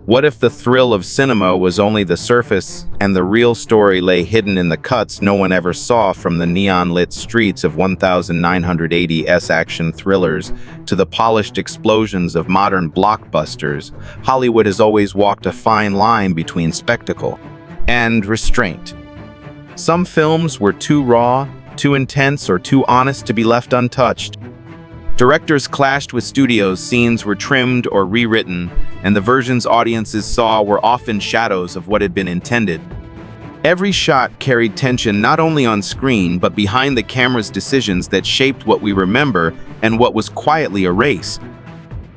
What if the thrill of cinema was only the surface and the real story lay hidden in the cuts no one ever saw, from the neon-lit streets of 1980s action thrillers to the polished explosions of modern blockbusters? Hollywood has always walked a fine line between spectacle and restraint. Some films were too raw, too intense, or too honest to be left untouched. Directors clashed with studios, scenes were trimmed or rewritten, and the versions audiences saw were often shadows of what had been intended. Every shot carried tension not only on screen but behind the camera's decisions that shaped what we remember and what was quietly erased.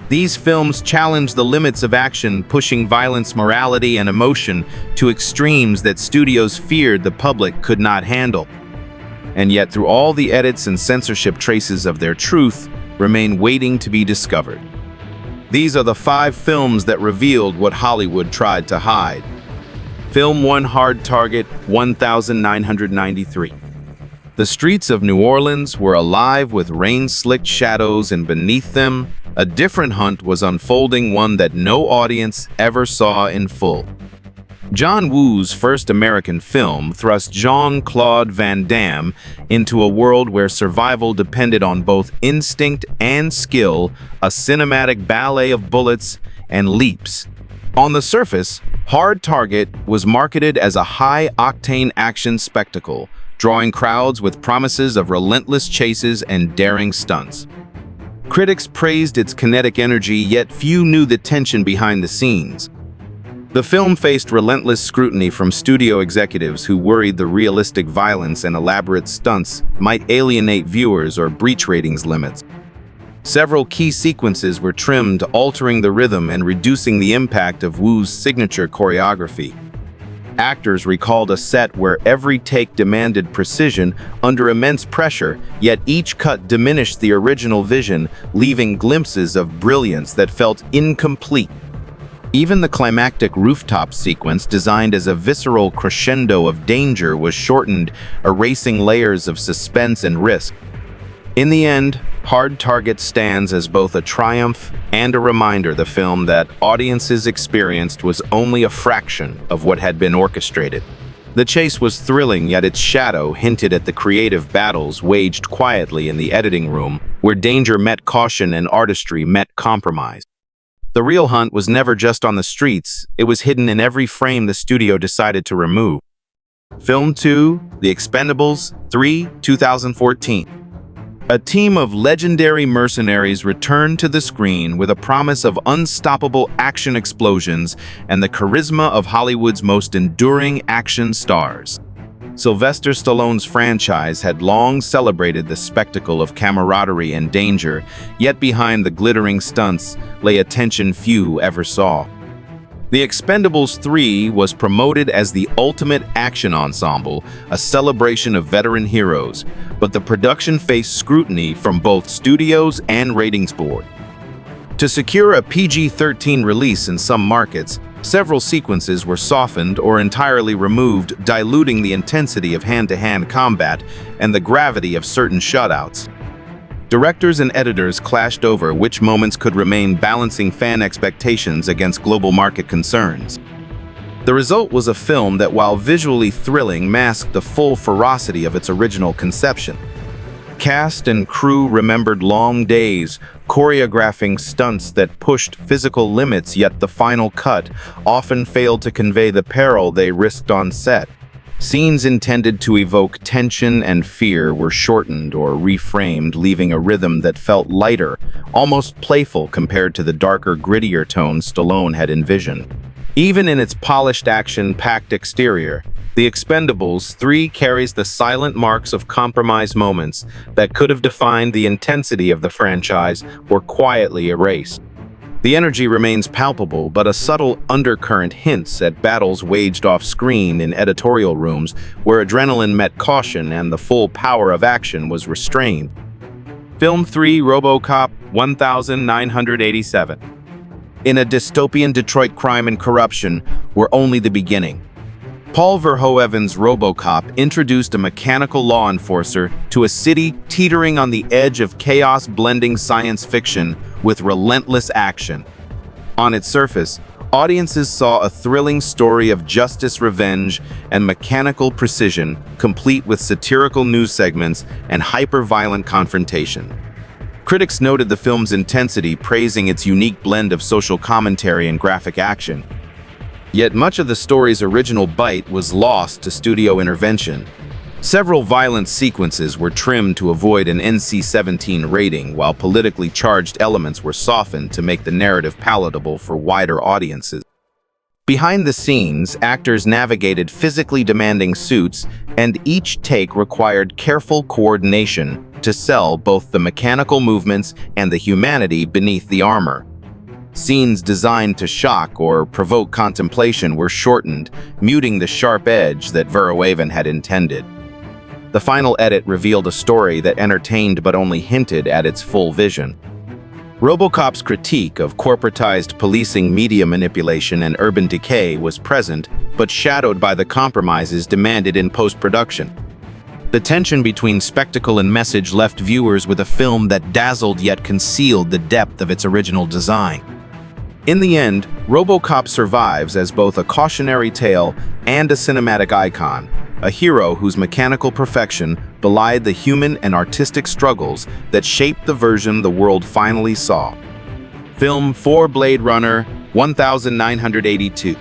These films challenged the limits of action, pushing violence, morality, and emotion to extremes that studios feared the public could not handle. And yet, through all the edits and censorship, traces of their truth remain waiting to be discovered. These are the 5 films that revealed what Hollywood tried to hide. Film 1: Hard Target, 1993. The streets of New Orleans were alive with rain-slicked shadows, and beneath them, a different hunt was unfolding, one that no audience ever saw in full. John Woo's first American film thrust Jean-Claude Van Damme into a world where survival depended on both instinct and skill, a cinematic ballet of bullets and leaps. On the surface, Hard Target was marketed as a high-octane action spectacle, drawing crowds with promises of relentless chases and daring stunts. Critics praised its kinetic energy, yet few knew the tension behind the scenes. The film faced relentless scrutiny from studio executives who worried the realistic violence and elaborate stunts might alienate viewers or breach ratings limits. Several key sequences were trimmed, altering the rhythm and reducing the impact of Woo's signature choreography. Actors recalled a set where every take demanded precision under immense pressure, yet each cut diminished the original vision, leaving glimpses of brilliance that felt incomplete. Even the climactic rooftop sequence, designed as a visceral crescendo of danger, was shortened, erasing layers of suspense and risk. In the end, Hard Target stands as both a triumph and a reminder, the film that audiences experienced was only a fraction of what had been orchestrated. The chase was thrilling, yet its shadow hinted at the creative battles waged quietly in the editing room, where danger met caution and artistry met compromise. The real hunt was never just on the streets, it was hidden in every frame the studio decided to remove. Film 2: The Expendables 3, 2014. A team of legendary mercenaries returned to the screen with a promise of unstoppable action explosions and the charisma of Hollywood's most enduring action stars. Sylvester Stallone's franchise had long celebrated the spectacle of camaraderie and danger, yet behind the glittering stunts lay a tension few ever saw. The Expendables 3 was promoted as the ultimate action ensemble, a celebration of veteran heroes, but the production faced scrutiny from both studios and ratings board. To secure a PG-13 release in some markets, several sequences were softened or entirely removed, diluting the intensity of hand-to-hand combat and the gravity of certain shutouts. Directors and editors clashed over which moments could remain, balancing fan expectations against global market concerns. The result was a film that, while visually thrilling, masked the full ferocity of its original conception. Cast and crew remembered long days, choreographing stunts that pushed physical limits, yet the final cut often failed to convey the peril they risked on set. Scenes intended to evoke tension and fear were shortened or reframed, leaving a rhythm that felt lighter, almost playful compared to the darker, grittier tones Stallone had envisioned. Even in its polished action-packed exterior, The Expendables 3 carries the silent marks of compromised moments that could have defined the intensity of the franchise were quietly erased. The energy remains palpable, but a subtle undercurrent hints at battles waged off-screen in editorial rooms where adrenaline met caution and the full power of action was restrained. Film 3: RoboCop 1987. In a dystopian Detroit, crime and corruption were only the beginning. Paul Verhoeven's RoboCop introduced a mechanical law enforcer to a city teetering on the edge of chaos, blending science fiction with relentless action. On its surface, Audiences saw a thrilling story of justice, revenge, and mechanical precision, complete with satirical news segments and hyper-violent confrontation. Critics noted the film's intensity, praising its unique blend of social commentary and graphic action. Yet much of the story's original bite was lost to studio intervention. Several violent sequences were trimmed to avoid an NC-17 rating, while politically charged elements were softened to make the narrative palatable for wider audiences. Behind the scenes, actors navigated physically demanding suits, and each take required careful coordination to sell both the mechanical movements and the humanity beneath the armor. Scenes designed to shock or provoke contemplation were shortened, muting the sharp edge that Verhoeven had intended. The final edit revealed a story that entertained but only hinted at its full vision. RoboCop's critique of corporatized policing, media manipulation, and urban decay was present, but shadowed by the compromises demanded in post-production. The tension between spectacle and message left viewers with a film that dazzled yet concealed the depth of its original design. In the end, RoboCop survives as both a cautionary tale and a cinematic icon, a hero whose mechanical perfection belied the human and artistic struggles that shaped the version the world finally saw. Film 4 Blade Runner 1982.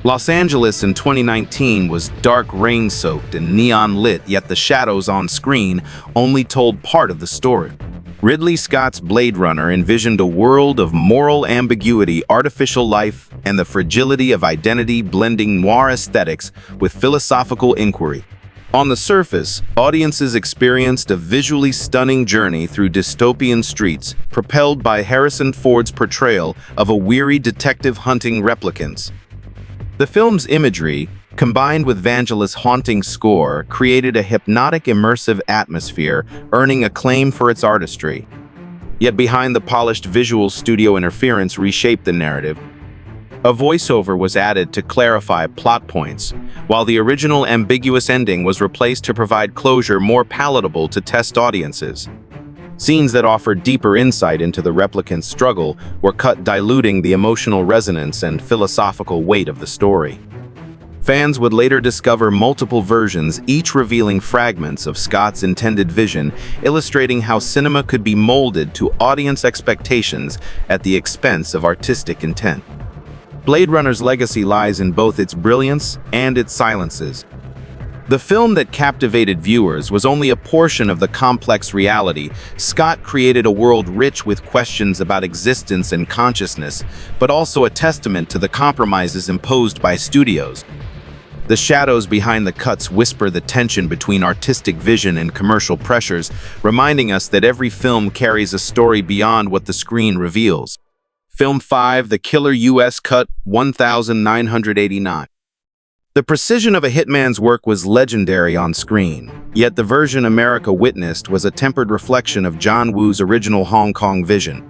Los Angeles in 2019 was dark, rain-soaked, and neon-lit, yet the shadows on screen only told part of the story. Ridley Scott's Blade Runner envisioned a world of moral ambiguity, artificial life, and the fragility of identity, blending noir aesthetics with philosophical inquiry. On the surface, audiences experienced a visually stunning journey through dystopian streets, propelled by Harrison Ford's portrayal of a weary detective hunting replicants. The film's imagery, combined with Vangelis' haunting score, created a hypnotic, immersive atmosphere, earning acclaim for its artistry. Yet behind the polished visuals, studio interference reshaped the narrative. A voiceover was added to clarify plot points, while the original ambiguous ending was replaced to provide closure more palatable to test audiences. Scenes that offered deeper insight into the replicant's struggle were cut, diluting the emotional resonance and philosophical weight of the story. Fans would later discover multiple versions, each revealing fragments of Scott's intended vision, illustrating how cinema could be molded to audience expectations at the expense of artistic intent. Blade Runner's legacy lies in both its brilliance and its silences. The film that captivated viewers was only a portion of the complex reality. Scott created a world rich with questions about existence and consciousness, but also a testament to the compromises imposed by studios. The shadows behind the cuts whisper the tension between artistic vision and commercial pressures, reminding us that every film carries a story beyond what the screen reveals. Film 5, The Killer U.S. Cut 1989. The precision of a hitman's work was legendary on screen, yet the version America witnessed was a tempered reflection of John Woo's original Hong Kong vision.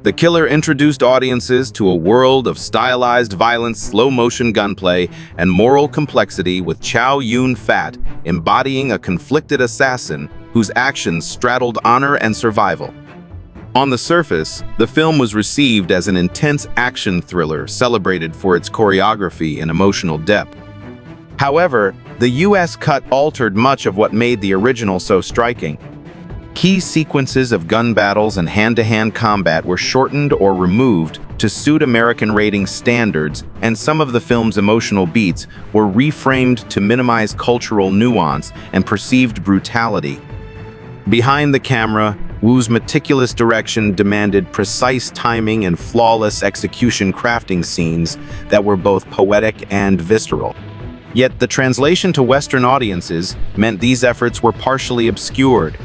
The Killer introduced audiences to a world of stylized violence, slow-motion gunplay, and moral complexity, with Chow Yun-fat embodying a conflicted assassin whose actions straddled honor and survival. On the surface, the film was received as an intense action thriller celebrated for its choreography and emotional depth. However, the U.S. cut altered much of what made the original so striking. Key sequences of gun battles and hand-to-hand combat were shortened or removed to suit American rating standards, and some of the film's emotional beats were reframed to minimize cultural nuance and perceived brutality. Behind the camera, Woo's meticulous direction demanded precise timing and flawless execution, crafting scenes that were both poetic and visceral. Yet the translation to Western audiences meant these efforts were partially obscured.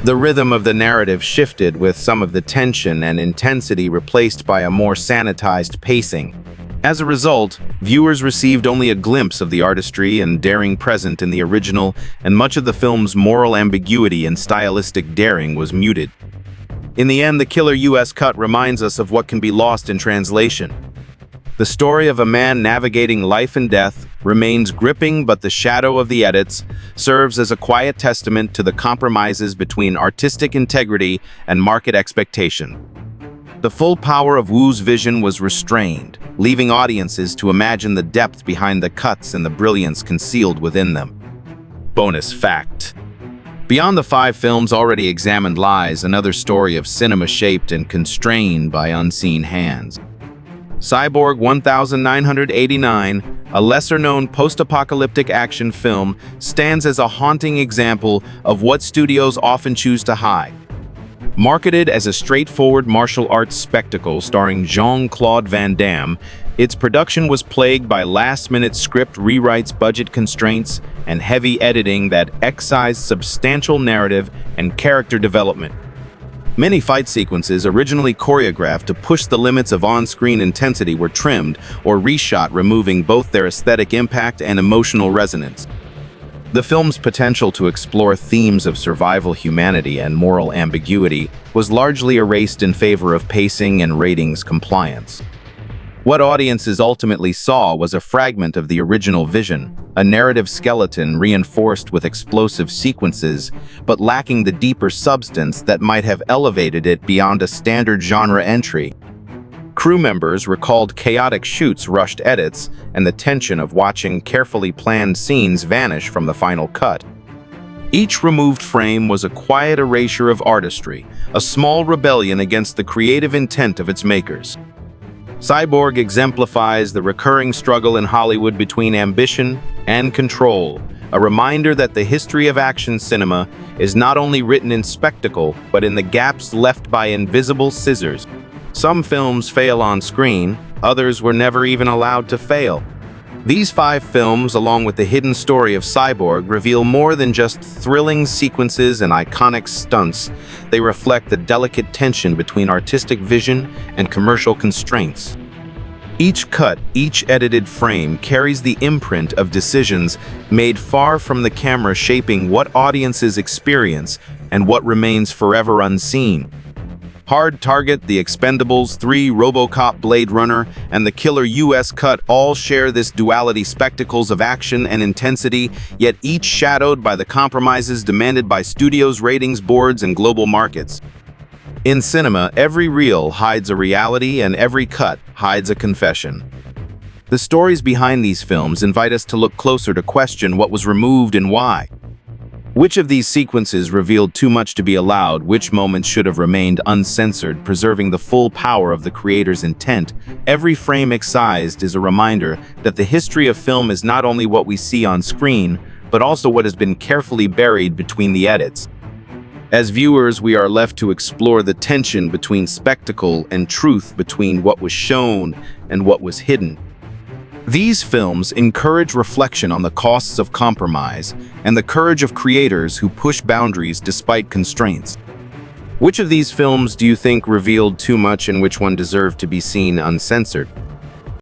The rhythm of the narrative shifted, with some of the tension and intensity replaced by a more sanitized pacing. As a result, viewers received only a glimpse of the artistry and daring present in the original, and much of the film's moral ambiguity and stylistic daring was muted. In the end, the Killer U.S. cut reminds us of what can be lost in translation. The story of a man navigating life and death remains gripping, but the shadow of the edits serves as a quiet testament to the compromises between artistic integrity and market expectation. The full power of Wu's vision was restrained, leaving audiences to imagine the depth behind the cuts and the brilliance concealed within them. Bonus fact: beyond the 5 films already examined lies another story of cinema shaped and constrained by unseen hands. Cyborg 1989, a lesser-known post-apocalyptic action film, stands as a haunting example of what studios often choose to hide. Marketed as a straightforward martial arts spectacle starring Jean-Claude Van Damme, its production was plagued by last-minute script rewrites, budget constraints, and heavy editing that excised substantial narrative and character development. Many fight sequences originally choreographed to push the limits of on-screen intensity were trimmed or reshot, removing both their aesthetic impact and emotional resonance. The film's potential to explore themes of survival, humanity, and moral ambiguity was largely erased in favor of pacing and ratings compliance. What audiences ultimately saw was a fragment of the original vision, a narrative skeleton reinforced with explosive sequences, but lacking the deeper substance that might have elevated it beyond a standard genre entry. Crew members recalled chaotic shoots, rushed edits, and the tension of watching carefully planned scenes vanish from the final cut. Each removed frame was a quiet erasure of artistry, a small rebellion against the creative intent of its makers. Cyborg exemplifies the recurring struggle in Hollywood between ambition and control, a reminder that the history of action cinema is not only written in spectacle, but in the gaps left by invisible scissors. Some films fail on screen, others were never even allowed to fail. These 5 films, along with the hidden story of Cyborg, reveal more than just thrilling sequences and iconic stunts. They reflect the delicate tension between artistic vision and commercial constraints. Each cut, each edited frame carries the imprint of decisions made far from the camera, shaping what audiences experience and what remains forever unseen. Hard Target, The Expendables 3, RoboCop, Blade Runner, and the killer US cut all share this duality: spectacles of action and intensity, yet each shadowed by the compromises demanded by studios, ratings boards, and global markets. In cinema, every reel hides a reality and every cut hides a confession. The stories behind these films invite us to look closer, to question what was removed and why. Which of these sequences revealed too much to be allowed? Which moments should have remained uncensored, preserving the full power of the creator's intent? Every frame excised is a reminder that the history of film is not only what we see on screen, but also what has been carefully buried between the edits. As viewers, we are left to explore the tension between spectacle and truth, between what was shown and what was hidden. These films encourage reflection on the costs of compromise and the courage of creators who push boundaries despite constraints. Which of these films do you think revealed too much and which one deserved to be seen uncensored?